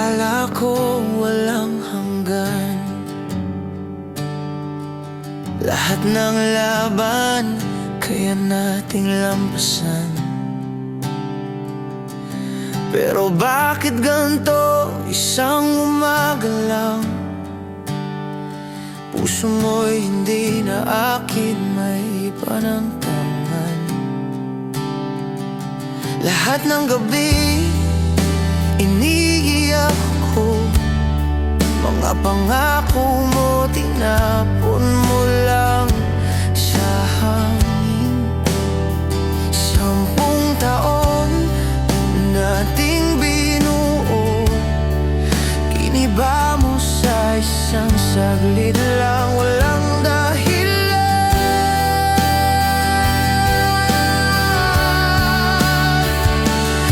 Akala ko walang hanggan, lahat ng laban kaya nating lampasan. Pero bakit ganito isang umaga lang, puso mo'y hindi na akin may panangtangan. Lahat ng gabi iniiyak ko, mga pangako mo tinapon mo lang sa hangin. 10 taon nating binuo, giniba mo sa isang saglit lang, walang dahilan.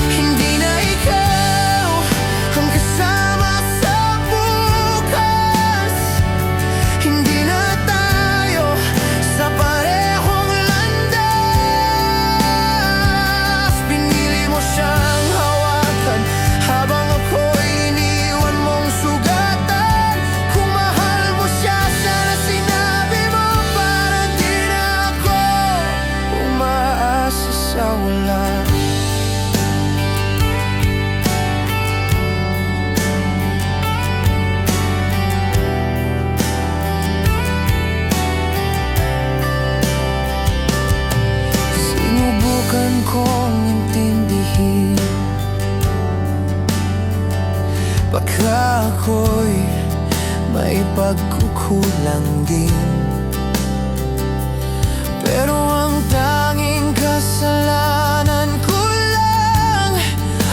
Hindi na ikaw ang kasama sa bukas, hindi na tayo sa parehong landas. Pinili mo siyang hawakan habang ako'y iniwan mong sugatan. Kung mahal mo siya, sana sinabi mo, para di na ako umaasa sa wala. Sinubukan kong intindihin, baka ako'y may pagkukulang din. Pero ang tanging kasalanan ko lang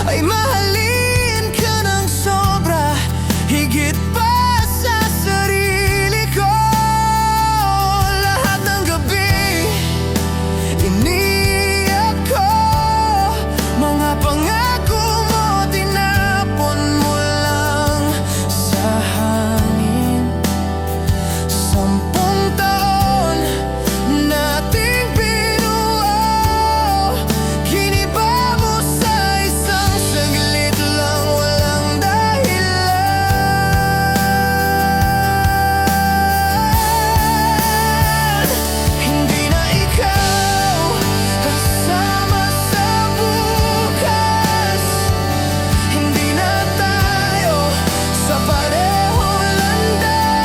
ay mahalin ka ng sobra, higit pa sa sarili ko. Lahat ng gabi iniiyak ko, mga pangako mo tinapon mo lang sa hangin. 10 taon nating binuo, giniba mo sa isang saglit lang, walang dahilan. Hindi na ikaw kasama sa bukas, hindi na tayo sa parehong landas.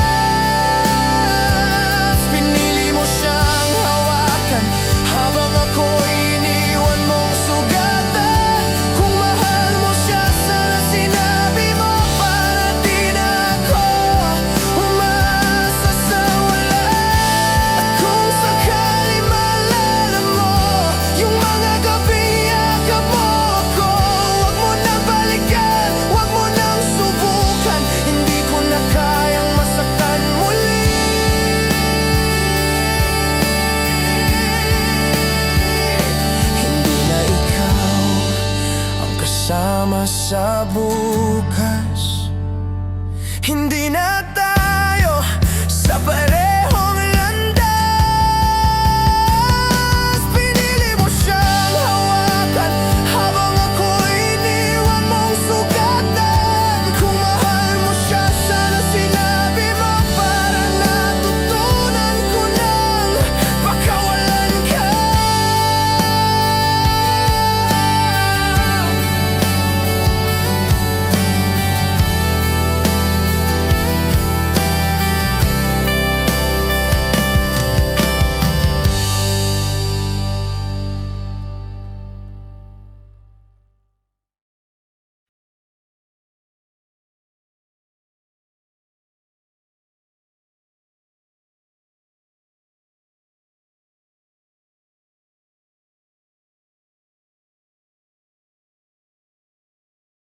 Pinili mo siyang hawakan habang ako'y iniwan mong sugatan. Kung mahal mo siya, sana sinabi mo, para di na ako umaasa sa wala. At kung sakali maalala mo yung mga gabi yakap mo ako, huwag mo nang balikan, huwag mo nang subukan, hindi ko na kayang masaktan muli. Hindi na ikaw ang kasama sa bukas, hindi na tayo sa pareho